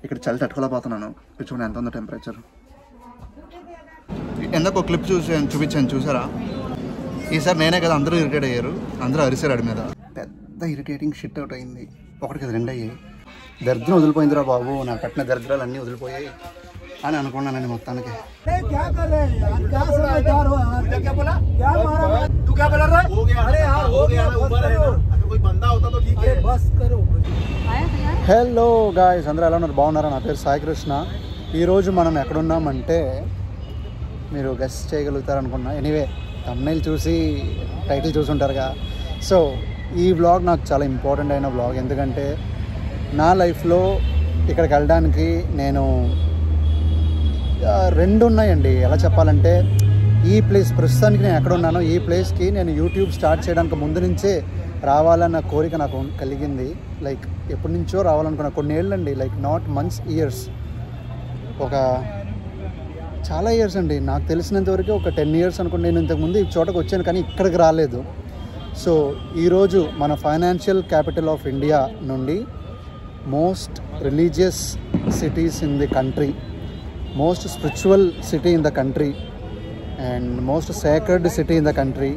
ఇక్కడ చలి తట్టుకోలేకపోతున్నాను. చూడండి ఎంత ఉందో టెంపరేచర్. ఎందుకు ఒక క్లిప్ చూపించాను చూసారా? ఈసారి నేనే కదా అందరూ ఇరిటేట్ అయ్యారు, అందరూ అరిసారు అడి మీద. పెద్ద ఇరిటేటింగ్ షిట్ అవుట్ అయింది. ఒకటి కదా 2 అయ్యాయి. దరిద్రం వదిలిపోయిందిరా బాబు, నా పట్టిన దరిద్రాలు అన్నీ వదిలిపోయాయి అని అనుకున్నానండి మొత్తానికి. హలో గాయ్స్, అందరూ ఎలా ఉన్నారు? బాగున్నారా? నా పేరు సాయి కృష్ణ. ఈరోజు మనం ఎక్కడున్నామంటే మీరు గెస్ చేయగలుగుతారనుకున్నా. ఎనీవే థంబ్నెయిల్ చూసి టైటిల్ చూసి ఉంటారుగా. సో ఈ వ్లాగ్ నాకు చాలా ఇంపార్టెంట్ అయిన వ్లాగ్. ఎందుకంటే నా లైఫ్లో ఇక్కడికి వెళ్ళడానికి నేను 2 ఉన్నాయండి. ఎలా చెప్పాలంటే ఈ ప్లేస్ ప్రస్తుతానికి నేను ఎక్కడ ఉన్నానో ఈ ప్లేస్కి నేను యూట్యూబ్ స్టార్ట్ చేయడానికి ముందు నుంచే రావాలన్న కోరిక నాకు కలిగింది. లైక్ ఎప్పటి నుంచో రావాలనుకున్నా, కొన్ని ఏళ్ళండి. Like not months, years. ఒక చాలా ఇయర్స్ అండి. నాకు తెలిసినంతవరకు ఒక 10 years అనుకోండి. నేను ఇంతకుముందు ఈ చోటకు వచ్చాను కానీ ఇక్కడికి రాలేదు. సో ఈరోజు మన ఫైనాన్షియల్ క్యాపిటల్ ఆఫ్ ఇండియా నుండి most religious cities in the country, most spiritual city in the country and most sacred city in the country,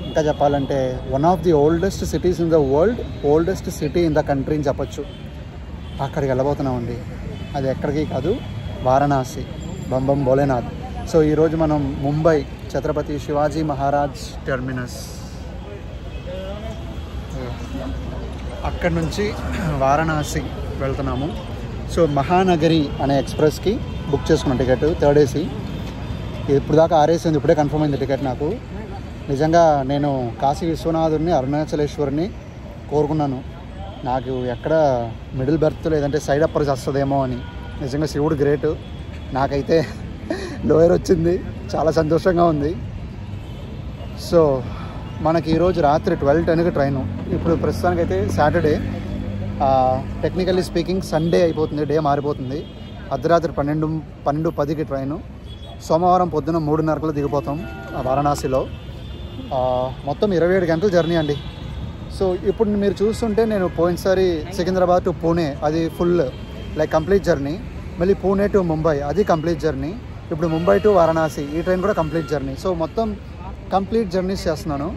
ఇంకా చెప్పాలంటే one of the oldest cities in the world, oldest city in the country అని చెప్పచ్చు. అక్కడికి వెళ్ళబోతున్నామండి. అది ఎక్కడికి కాదు, Varanasi, బంబం Bholenath. So ఈరోజు మనం ముంబై ఛత్రపతి శివాజీ మహారాజ్ టెర్మినస్ అక్కడి నుంచి వారణాసి వెళ్తున్నాము. సో మహానగరి అనే ఎక్స్ప్రెస్కి బుక్ చేసుకున్నాం టికెట్, 3rd AC. ఇప్పుడు దాకా 6 AC ఉంది, ఇప్పుడే కన్ఫర్మ్ అయింది టికెట్ నాకు. నిజంగా నేను కాశీ విశ్వనాథుడిని, అరుణాచలేశ్వరిని కోరుకున్నాను. నాకు ఎక్కడ మిడిల్ బెర్త్ లేదంటే సైడ్ అప్పర్స్ వస్తుందేమో అని. నిజంగా శివుడు గ్రేటు. నాకైతే లోయర్ వచ్చింది, చాలా సంతోషంగా ఉంది. సో మనకి ఈరోజు రాత్రి 12:10కి ట్రైను. ఇప్పుడు ప్రస్తుతానికైతే సాటర్డే, టెక్నికల్లీ స్పీకింగ్ సండే అయిపోతుంది, డే మారిపోతుంది. అర్ధరాత్రి 12:10కి ట్రైను. సోమవారం పొద్దున 3:30 దిగిపోతాం వారణాసిలో. మొత్తం 27 గంటల జర్నీ అండి. సో ఇప్పుడు మీరు చూస్తుంటే నేను పోయినసారి సికింద్రాబాద్ టు పూణే, అది ఫుల్ లైక్ కంప్లీట్ జర్నీ. మళ్ళీ పూణే టు ముంబై, అది కంప్లీట్ జర్నీ. ఇప్పుడు ముంబై టు వారణాసి, ఈ ట్రైన్ కూడా కంప్లీట్ జర్నీ. సో మొత్తం కంప్లీట్ జర్నీస్ చేస్తున్నాను.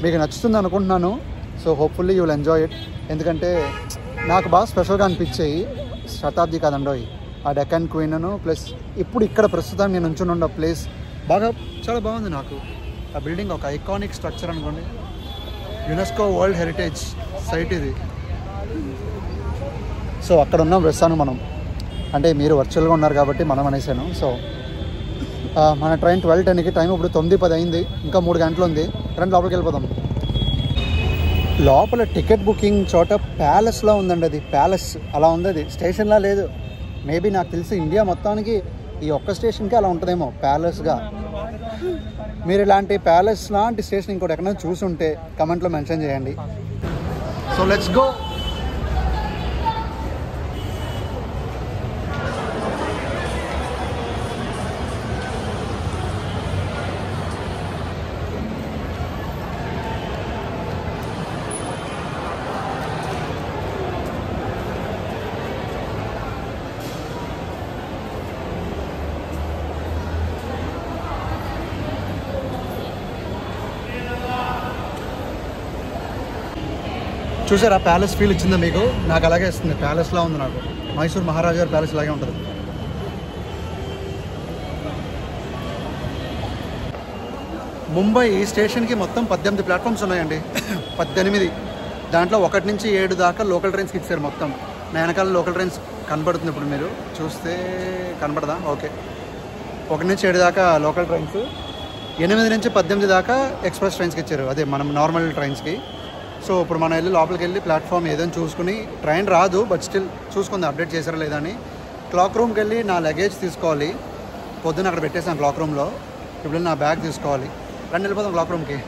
మీకు నచ్చుతుంది అనుకుంటున్నాను. So hopefully you will enjoy it. ఎందుకంటే నాకు బాగా స్పెషల్గా అనిపించాయి శతాబ్ది కాదండోయ్, ఆ డెక్కన్ క్వీన్ను, ప్లస్ ఇప్పుడు ఇక్కడ ప్రస్తుతం నేను ఉంచున్న ప్లేస్ బాగా చాలా బాగుంది నాకు. ఆ బిల్డింగ్ ఒక ఐకానిక్ స్ట్రక్చర్ అనుకోండి, యునెస్కో వరల్డ్ హెరిటేజ్ సైట్ ఇది. సో అక్కడ ఉన్నాం ప్రస్తుతానికి మనం. అంటే మీరు వర్చువల్గా ఉన్నారు కాబట్టి మనం అనేసాను. సో మన ట్రైన్ 12:10కి, టైం ఇప్పుడు 9:10 అయింది. ఇంకా 3 గంటలు ఉంది. రండి లోపలికి వెళ్ళిపోదాం. లోపల టికెట్ బుకింగ్ చోట ప్యాలెస్లో ఉందండి. అది ప్యాలెస్ అలా ఉంది, అది స్టేషన్లా లేదు. మేబీ నాకు తెలిసి ఇండియా మొత్తానికి ఈ ఒక్క స్టేషన్కి అలా ఉంటుందేమో ప్యాలెస్గా. మీరు ఇలాంటి ప్యాలెస్ లాంటి స్టేషన్ ఇంకోటి ఎక్కడైనా చూసుంటే కమెంట్లో మెన్షన్ చేయండి. So let's go. చూసారా ప్యాలెస్ ఫీల్ ఇచ్చిందా మీకు? నాకు అలాగే ఇస్తుంది, ప్యాలెస్లా ఉంది నాకు. మైసూర్ మహారాజా ప్యాలెస్ లాగే ఉంటుంది. ముంబై స్టేషన్కి మొత్తం 18 ప్లాట్ఫామ్స్ ఉన్నాయండి. 18. దాంట్లో 1 నుంచి 7 దాకా లోకల్ ట్రైన్స్కి ఇచ్చారు మొత్తం. నా వెనకాల లోకల్ ట్రైన్స్ కనబడుతుంది, ఇప్పుడు మీరు చూస్తే కనబడదా? ఓకే. 1 నుంచి 7 దాకా లోకల్ ట్రైన్స్, 8 నుంచి 18 దాకా ఎక్స్ప్రెస్ ట్రైన్స్కి ఇచ్చారు, అదే మనం నార్మల్ ట్రైన్స్కి. సో ఇప్పుడు మనం వెళ్ళి లోపలికి వెళ్ళి ప్లాట్ఫామ్ ఏదైనా చూసుకుని, ట్రైన్ రాదు బట్ స్టిల్ చూసుకుంది అప్డేట్ చేశారా లేదా అని. క్లాక్ రూమ్కి వెళ్ళి నా లగేజ్ తీసుకోవాలి. పొద్దున్న అక్కడ పెట్టేసాను క్లాక్ రూమ్లో. ఇప్పుడు నా బ్యాగ్ తీసుకోవాలి. రండి వెళ్ళిపోతాం క్లాక్ రూమ్కి.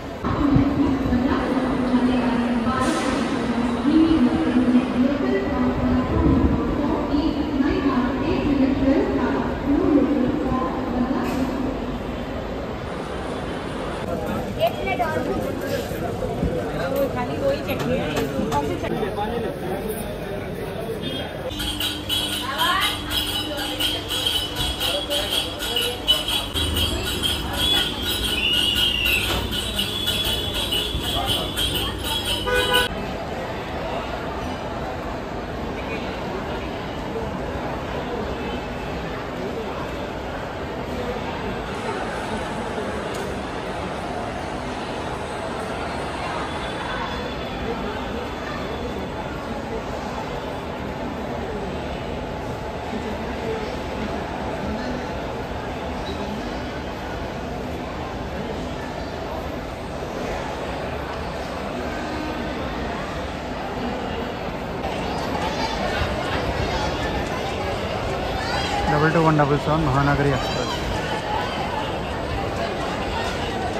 2217 మహానగరి ఎక్స్ప్రెస్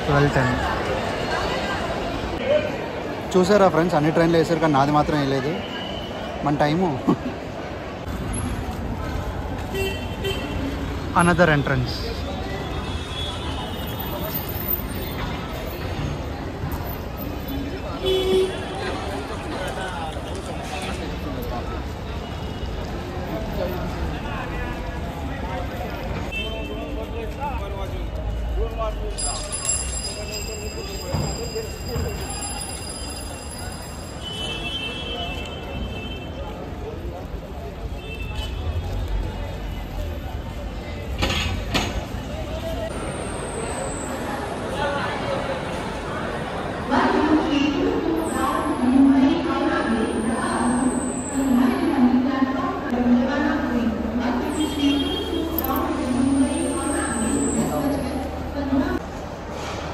12:10. చూసారా ఫ్రెండ్స్, అన్ని ట్రైన్లు వేసారు కానీ నాది మాత్రం వేయలేదు. మన టైము అనదర్ ఎంట్రన్స్.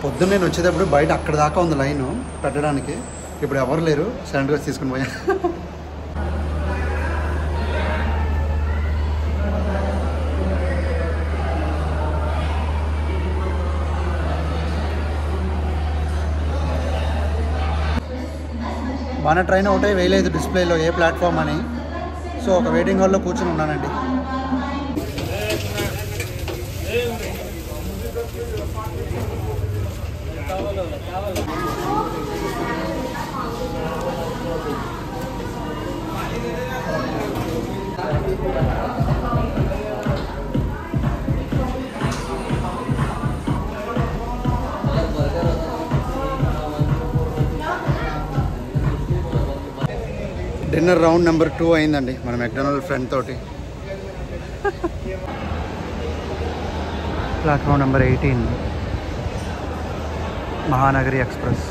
పొద్దున్న నేను వచ్చేటప్పుడు బయట అక్కడ దాకా ఉంది లైను పెట్టడానికి. ఇప్పుడు ఎవరు లేరు, సైలెంట్గా తీసుకుని పోయా. మన ట్రైన్ ఒకటే వేయలేదు డిస్ప్లేలో ఏ ప్లాట్ఫామ్ అని. సో ఒక వెయిటింగ్ హాల్లో కూర్చొని ఉన్నానండి. డిన్నర్ రౌండ్ నెంబర్ 2 అయిందండి మన మెక్డొనాల్డ్ ఫ్రెండ్ తోటి. Platform number 18 Mahanagari express.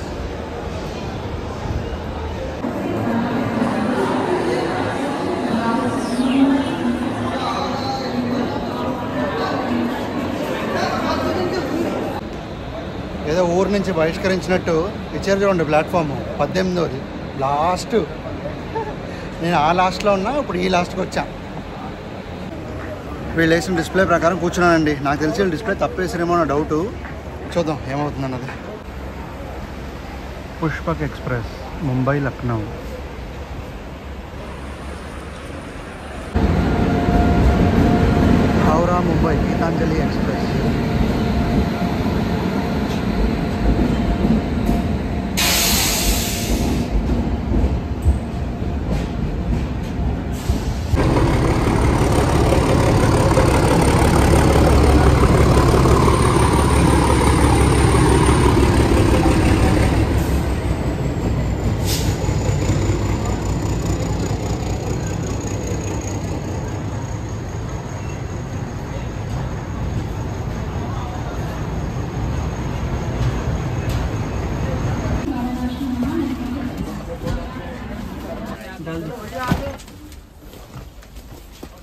ఏదో ఊరు నుంచి బహిష్కరించినట్టు ఇచ్చారు చూడండి ప్లాట్ఫామ్ 18వ లాస్ట్. నేను ఆ లాస్ట్లో ఉన్నా, ఇప్పుడు ఈ లాస్ట్కి వచ్చా. వీళ్ళు వేసిన డిస్ప్లే ప్రకారం కూర్చున్నానండి. నాకు తెలిసి డిస్ప్లే తప్పేసారేమో నా డౌటు. చూద్దాం ఏమవుతుంది అన్నది. పుష్పక్ ఎక్స్ప్రెస్ ముంబై లక్నో. హౌరా ముంబై గీతాంజలి ఎక్స్ప్రెస్.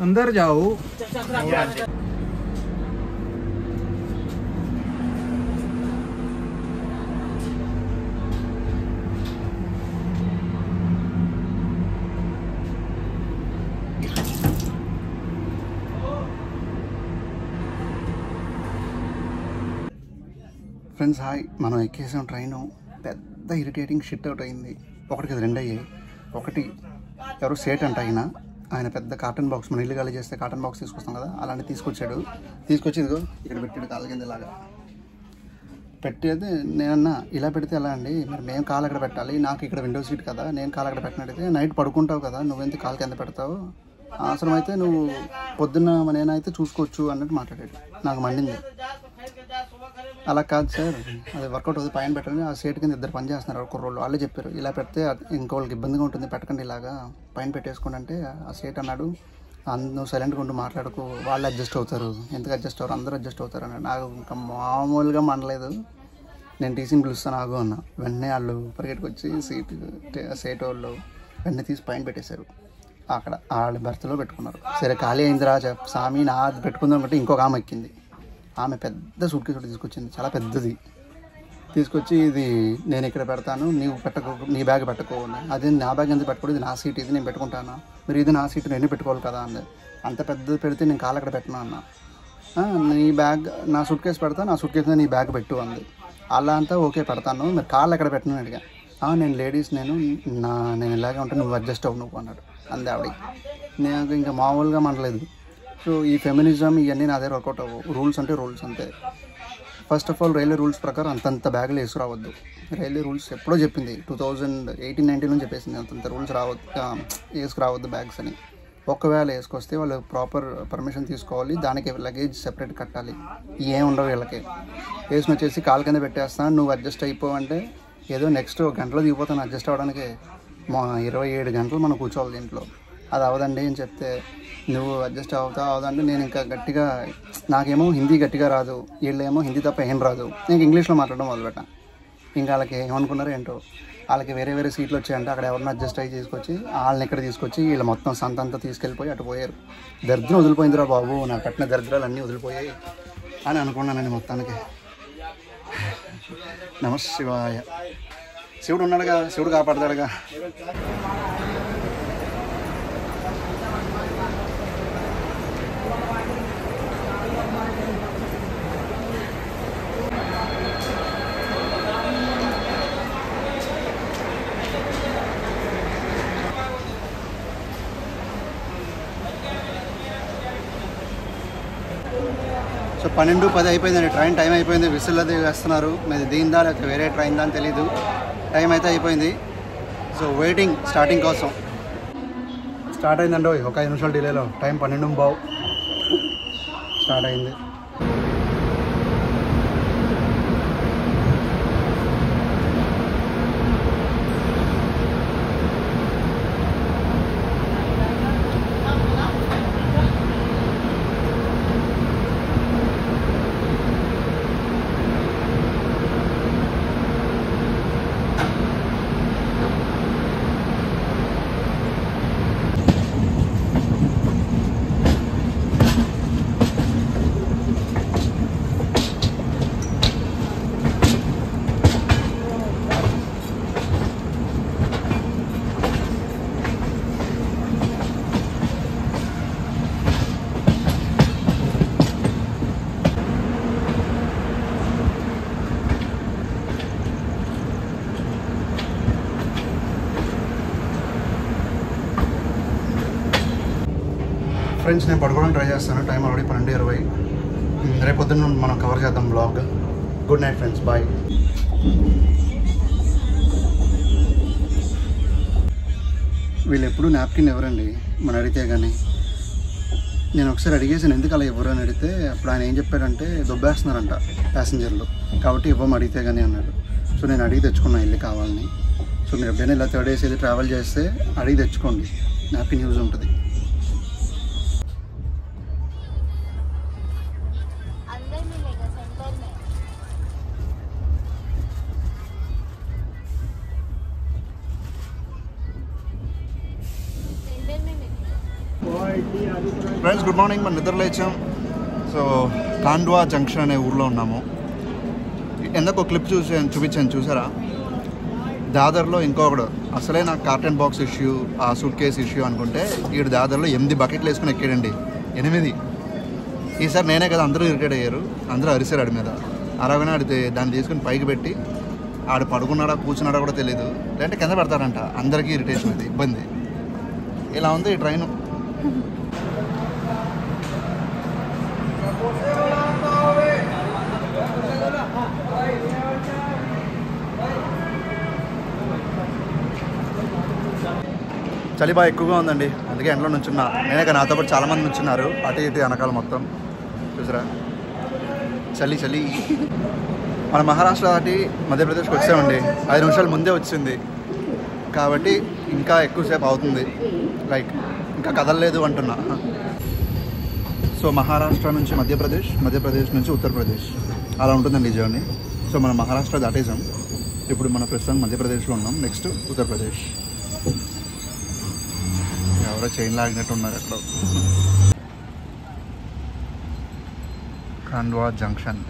अंदर जाओ. ఫ్రెండ్స్ హాయ్, మనం ఎక్కేసాం ట్రైను. పెద్ద ఇరిటేటింగ్ షిట్ అవుట్ అయింది. ఒకటికి 2 అయ్యాయి. ఒకటి ఎవరు సేట్ అంట ఆయన పెద్ద కాటన్ బాక్స్, మన ఇల్లు ఖాళీ చేస్తే కాటన్ బాక్స్ తీసుకొస్తాం కదా, అలాంటి తీసుకొచ్చాడు. తీసుకొచ్చి ఇదిగో ఇక్కడ పెట్టాడు కాళ్ళ కింద ఇలాగా పెట్టేది. నేనన్నా ఇలా పెడితే ఎలా అండి, మరి మేము కాలు అక్కడ పెట్టాలి, నాకు ఇక్కడ విండో సీట్ కదా, నేను కాలు అక్కడ పెట్టినట్టయితే నైట్ పడుకుంటావు కదా, నువ్వెంత కాలు కింద పెడతావు, అవసరమైతే నువ్వు పొద్దున్న నేనైతే చూసుకోవచ్చు అన్నట్టు మాట్లాడాడు. నాకు మండింది. అలా కాదు సార్, అది వర్కౌట్ అవుతుంది, పైన పెట్టండి. ఆ సీట్ కింద 2 పని చేస్తున్నారు కుర్రోళ్ళు, వాళ్ళే చెప్పారు ఇలా పెడితే ఇంకోళ్ళకి ఇబ్బందిగా ఉంటుంది, పెట్టకండి ఇలాగా పైన పెట్టేసుకోండి అంటే ఆ సీట్ అన్నాడు. నువ్వు సైలెంట్గా ఉంటూ మాట్లాడుకో, వాళ్ళు అడ్జస్ట్ అవుతారు, ఎందుకు అడ్జస్ట్ అవ్వరు, అందరూ అడ్జస్ట్ అవుతారు అన్నాడు. నాకు ఇంకా మామూలుగా మండలేదు. నేను టీసీని పిలుస్తాను ఆగు అన్నా. వెంటనే వాళ్ళు పరిగెట్టుకు వచ్చి సీట్ వాళ్ళు వెంటనే తీసి పైన పెట్టేశారు. అక్కడ వాళ్ళ బెర్త్లో పెట్టుకున్నారు. సరే ఖాళీ అయిందిరా సామి నా పెట్టుకుందాం అంటే ఇంకొక ఆమె ఎక్కింది. ఆమె పెద్ద సూట్ కేసు తీసుకొచ్చింది, చాలా పెద్దది. తీసుకొచ్చి ఇది నేను ఇక్కడ పెడతాను, నీవు పెట్టకు, నీ బ్యాగ్ పెట్టుకో. అది నా బ్యాగ్ ఎందుకు పెట్టుకోడు, ఇది నా సీట్, ఇది నేను పెట్టుకుంటాను. మీరు ఇది నా సీట్ నేను పెట్టుకోవాలి కదా అంది. అంత పెద్దది పెడితే నేను కాళ్ళు అక్కడ పెట్టను అన్న. నీ బ్యాగ్ నా సూట్ కేసు పెడతా, నా సూట్ కేసు నీ బ్యాగ్ పెట్టు అంది. అలా అంతా ఓకే పెడతాను, మీరు కాళ్ళు ఎక్కడ పెట్టను అడిగా. నేను లేడీస్, నేను ఇలాగే ఉంటే నువ్వు అడ్జస్ట్ అవ్వు నువ్వు అన్నాడు అంది ఆవిడ. నాకు ఇంకా మామూలుగా మనలేదు. సో ఈ ఫెమినిజం ఇవన్నీ నా దగ్గర వర్కౌట్ అవ్వవు. రూల్స్ అంటే రూల్స్ అంతే. First of all railway rules ప్రకారం అంతంత బ్యాగులు వేసుకురావద్దు. రైల్వే రూల్స్ ఎప్పుడో చెప్పింది, 2018-19 నుంచి చెప్పేసింది అంతంత రూల్స్ వేసుకురావద్దు బ్యాగ్స్ అని. ఒకవేళ వేసుకొస్తే వాళ్ళు ప్రాపర్ పర్మిషన్ తీసుకోవాలి, దానికి లగేజ్ సెపరేట్ కట్టాలి. ఏం ఉండవు వీళ్ళకి. వేసుకుని వచ్చేసి కాలు కింద పెట్టేస్తాను, నువ్వు అడ్జస్ట్ అయిపోవంటే ఏదో నెక్స్ట్ ఒక గంటలో దిగిపోతాను. అడ్జస్ట్ అవ్వడానికి 27 గంటలు మనం కూర్చోవాలి దీంట్లో. అది అవదండి అని చెప్తే నువ్వు అడ్జస్ట్ అవదంటే నేను ఇంకా గట్టిగా, నాకేమో హిందీ గట్టిగా రాదు, వీళ్ళేమో హిందీ తప్ప ఏం రాదు, నేను ఇంగ్లీష్లో మాట్లాడడం మొదలుపెట్టాను. ఇంకా వాళ్ళకి ఏమనుకున్నారో ఏంటో, వాళ్ళకి వేరే సీట్లు వచ్చాయంటే అక్కడ ఎవరిని అడ్జస్ట్ అయ్యి తీసుకొచ్చి వాళ్ళని ఇక్కడ తీసుకొచ్చి వీళ్ళు మొత్తం సంతంతా తీసుకెళ్ళిపోయి అటు పోయారు. దరిద్రం వదిలిపోయిందిరా బాబు, నాకు కట్టిన దరిద్రాలు అన్నీ వదిలిపోయాయి అని అనుకున్నానండి మొత్తానికి. నమశివాయ. శివుడు ఉన్నాడుగా, శివుడు కాపాడతాడుగా. సో 12:10 అయిపోయిందండి. ట్రైన్ టైం అయిపోయింది. విసిల్ అది వేస్తున్నారు. మీది దీందా లేకపోతే వేరే ట్రైన్ దా అని తెలీదు. టైం అయితే అయిపోయింది. సో వెయిటింగ్ స్టార్టింగ్ కోసం. స్టార్ట్ అయిందండి ఒక 5 నిమిషాలు డిలేలో. టైం 12:15 స్టార్ట్ అయింది. ఫ్రెండ్స్, నేను పడుకోవడానికి ట్రై చేస్తాను. Time already 12:20. రేపు పొద్దున్న మనం కవర్ చేద్దాం blog. Good night friends, bye. వీళ్ళు ఎప్పుడు నాప్కిన్ ఎవరండి మనం అడిగితే కానీ. నేను ఒకసారి అడిగేసాను ఎందుకు అలా ఎవరు అని అడిగితే అప్పుడు ఆయన ఏం చెప్పాడంటే దొబ్బేస్తున్నారంట ప్యాసింజర్లు, కాబట్టి ఇవ్వము అడిగితే కానీ అన్నాడు. సో నేను అడిగి తెచ్చుకున్నాను వెళ్ళి కావాలని. సో మీరు ఎప్పుడైనా ఇలా 3 days వెళ్ళి ట్రావెల్ చేస్తే అడిగి తెచ్చుకోండి, నాప్కిన్ యూజ్ ఉంటుంది. Friends, good morning. మనం నిద్ర లేచాం. సో కాండ్వా జంక్షన్ అనే ఊర్లో ఉన్నాము. ఎందుకు క్లిప్ చూపించాను చూసారా? దాదర్లో ఇంకొకడు అసలే నాకు కార్టన్ బాక్స్ ఇష్యూ, ఆ సూట్ కేస్ ఇష్యూ అనుకుంటే వీడు దాదర్లో 8 బకెట్లు వేసుకుని ఎక్కాడండి. 8. ఈసారి నేనే కదా, అందరూ ఇరిటేట్ అయ్యారు, అందరూ అరిసారు ఆడి మీద. అలాగనే ఆడితే దాన్ని తీసుకుని పైకి పెట్టి ఆడు పడుకున్నాడా కూర్చున్నాడా కూడా తెలియదు, లేదంటే కింద పెడతారంట. అందరికీ ఇరిటేషన్, అది ఇబ్బంది. ఇలా ఉంది ఈ ట్రైను. చలి బాగా ఎక్కువగా ఉందండి, అందుకే ఎండలో నుంచున్నా. నేనే కానీ నాతో పాటు చాలామంది నుంచున్నారు అటు ఇటు వెనకాల మొత్తం. చూసారా చలి చలి. మన మహారాష్ట్ర దాటి మధ్యప్రదేశ్కి వచ్చామండి. 5 నిమిషాలు ముందే వచ్చింది కాబట్టి ఇంకా ఎక్కువసేపు అవుతుంది. లైక్ ఇంకా కదలలేదు అంటున్నా. సో మహారాష్ట్ర నుంచి మధ్యప్రదేశ్, మధ్యప్రదేశ్ నుంచి ఉత్తరప్రదేశ్, అలా ఉంటుందండి ఈ జర్నీ. సో మనం మహారాష్ట్ర దాటేసాం. ఇప్పుడు మన ప్రస్తుతం మధ్యప్రదేశ్లో ఉన్నాం. నెక్స్ట్ ఉత్తరప్రదేశ్. ఎవరో చైన్ లాగినట్టు ఉన్నారు ఎక్కడో. కాండ్వా జంక్షన్.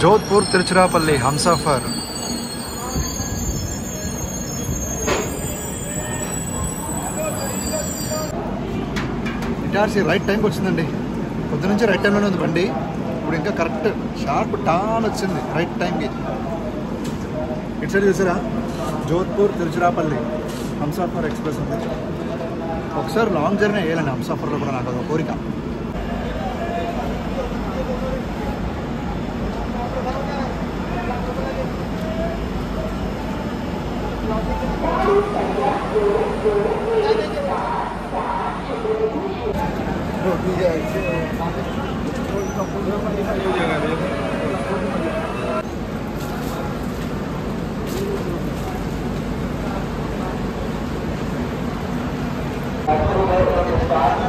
जोधपुर तिरुचिरापल्ली हमसफर। ఇటార్సీ రైట్ టైంకి వచ్చిందండి. పొద్దు నుంచి రైట్ టైంలోనే ఉంది బండి. ఇప్పుడు ఇంకా కరెక్ట్ షార్ప్ టాన్ వచ్చింది రైట్ టైంకి. ఇటు సైడ్ చూసారా, జోధ్పూర్ తిరుచిరాపల్లి హంసఫర్ ఎక్స్ప్రెస్ ఉంది. ఒకసారి లాంగ్ జర్నీ వేయాలండి హంసఫర్లో కూడా, నాకు ఒక కోరిక.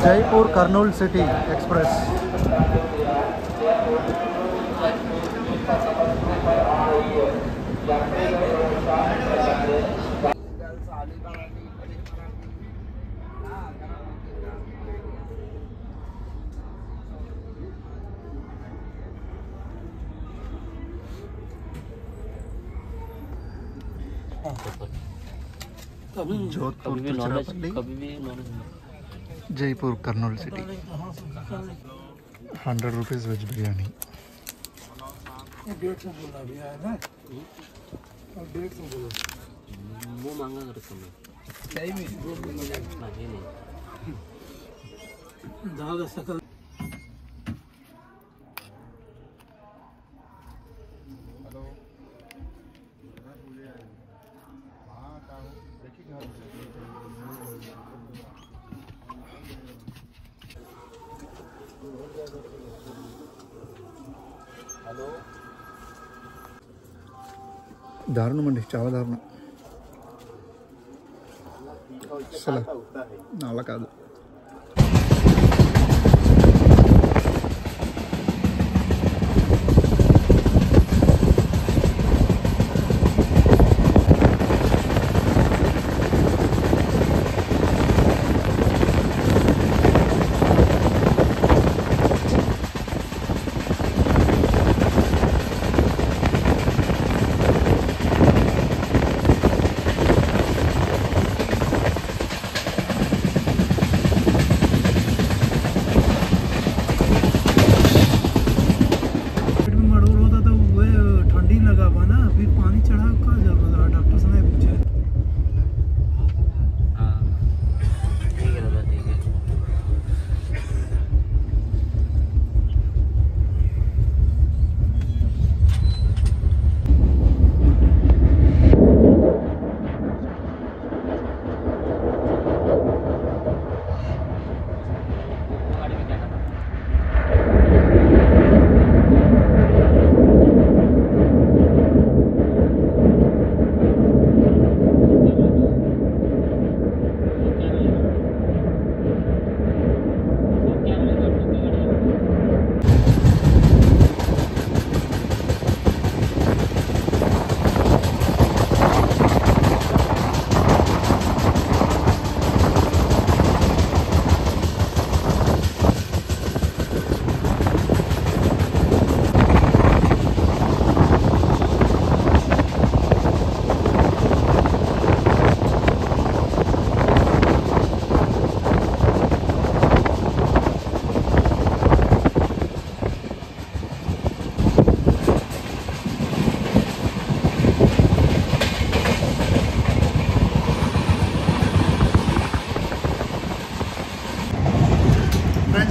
Jaipur Kurnool city express. Jodhpur Tiruchirappalli, Jaipur Kurnool city. 100 rupees veg biryani. वो महंगा करता मैं सही में वो नहीं दादा सकल। దారుణం అండి, చాలా దారుణం. అసలు అలా కాదు.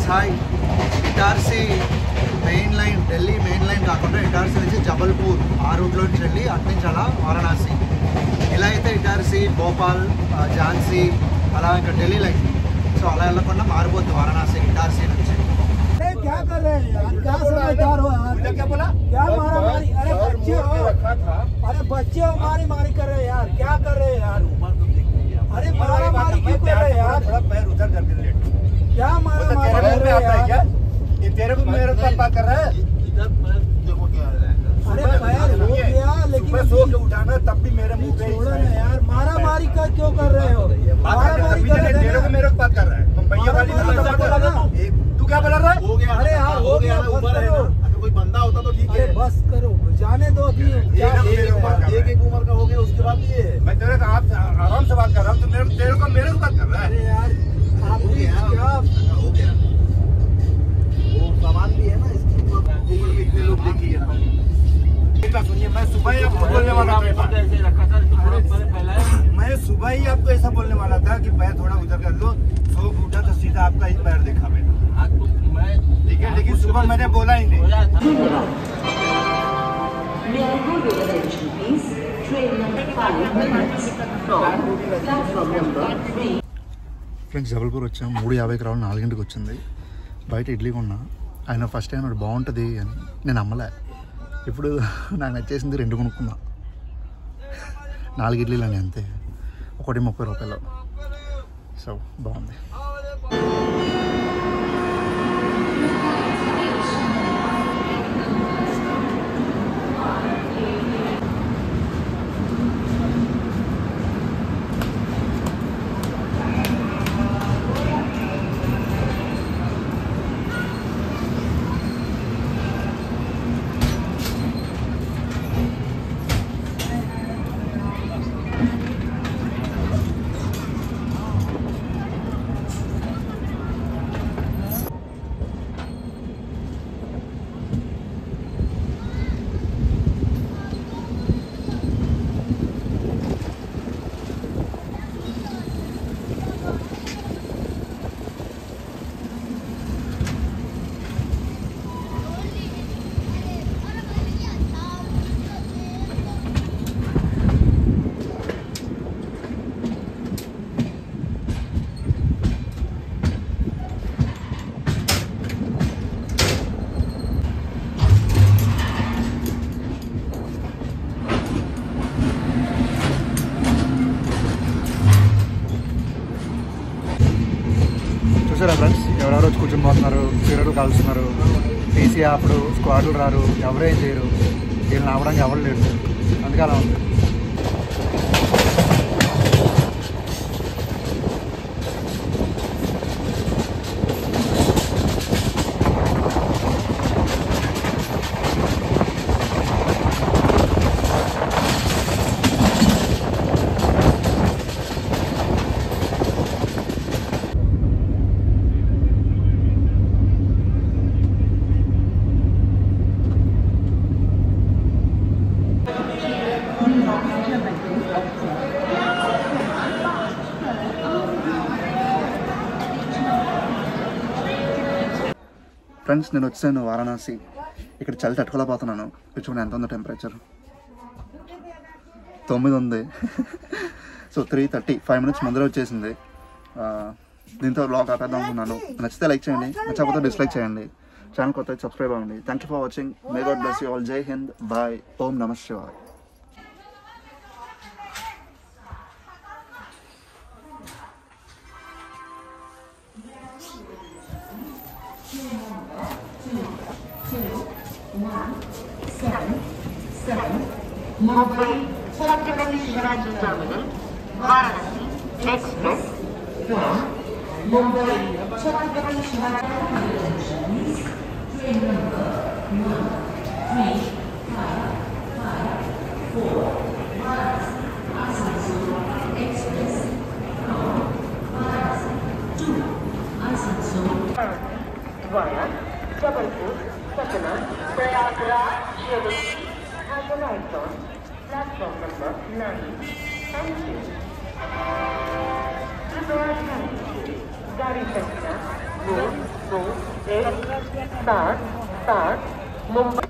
Hi. Itarsi main line, Delhi main line కాకుండా ఇటార్సీ నుంచి జబల్పూర్ ఆ రూట్లో నుంచి వెళ్ళి అటు నుంచి అలా వారణాసి, ఇలా అయితే ఇటార్సీ, భోపాల్, ఝాన్సీ అలా ఇంకా ఢిల్లీ లైన్. సో అలా వెళ్ళకుండా మారిపోతుంది వారణాసి ఇటార్సీ నుంచి. क्या कर रहे हैं यार, क्या समझदार हो यार, क्या बोला, क्या मारा मारी, अरे बच्चे हो, अरे बच्चे हो, मारी मारी कर रहे हैं यार, क्या कर रहे हैं यार, अरे मारा मारी क्यों कर रहे हैं यार, थोड़ा पैर उधर कर दे, क्या मारा मारी कर रहे हैं यार, ये तेरे को मेरे को बात कर रहा है, इधर पैर देखो क्या है, अरे पैर हो गया लेकिन सो के उठाना तब भी मेरे मुंह पे छोड़ो ना यार, मारा मारी का क्यों कर रहे हो, मारा मारी कर रहे हो, तेरे को मेरे को बात कर रहा है, तुम भैया वाली बात कर रहा है, तू क्या बोल रहा है, हो गया, अरे यार हो गया, ऊपर है ना, अगर कोई बंदा होता तो ठीक है बस करो जाने दो अभी क्या एक उम्र का हो गया उसके बाद ये मैं तेरे को आप आराम से बात कर रहा हूँ तो तेरे को मेरे को बात कर रहा है। अरे यार आप क्या हो गया वो सामान भी है ना इसकी उम्र में इतने लोग देखिए सुनिए मैं सुबह ही आपको बोलने वाला था मैं सुबह ही आपको ऐसा बोलने वाला था कि पैर थोड़ा उधर कर लो सो उठा तो सीधा आपका ही पैर देखा मैंने ठीक है लेकिन सुबह मैंने बोला ही नहीं। ఫ్రెండ్స్ జబల్పూర్ వచ్చాం 3:50కి రావాలి 4 వచ్చింది బయట ఇడ్లీ కొన్నా ఆయన ఫస్ట్ టైం అది బాగుంటుంది అని నేను నమ్మలే ఇప్పుడు నాకు నచ్చేసింది 2 కొనుక్కున్నా 4 ఇడ్లీలు అని అంతే ఒకటి 30 రూపాయలు సో బాగుంది చూసారా ఫ్రెండ్స్ ఎవరెవరో వచ్చి కూర్చొని పోతున్నారు సిగరెట్లు కాలుస్తున్నారు టీసీ అప్పుడు స్క్వాడ్లు రారు ఎవరేం చేయరు వీళ్ళని ఆపడానికి ఎవరు లేడు అందుకే అలా ఉంది ఫ్రెండ్స్ నేను వచ్చాను వారణాసి ఇక్కడ చలి తట్టుకోలేకపోతున్నాను చూడండి ఎంత ఉందో టెంపరేచర్ 9 ఉంది సో 3:30 5 minutes ముందర వచ్చేసింది దీంతో బ్లాగ్ ఆపేద్దాం అనుకున్నాను నచ్చితే లైక్ చేయండి నచ్చకపోతే డిస్లైక్ చేయండి ఛానల్ కొత్త సబ్స్క్రైబ్ అవ్వండి thank you for watching may God bless you all జై హింద్ బాయ్ ఓం నమః శివాయ Mumbai Chhatrapati Shivaji terminal Varanasi express from Mumbai Chhatrapati Shivaji train number 13554 Asansol express from Varanasi to Asansol द्वारा Jabalpur Satna Prayagraj Jabalpur on platform number 9. Thank you. कृपया ध्यान दीजिए गाड़ी संख्या 221 7 मुंबई।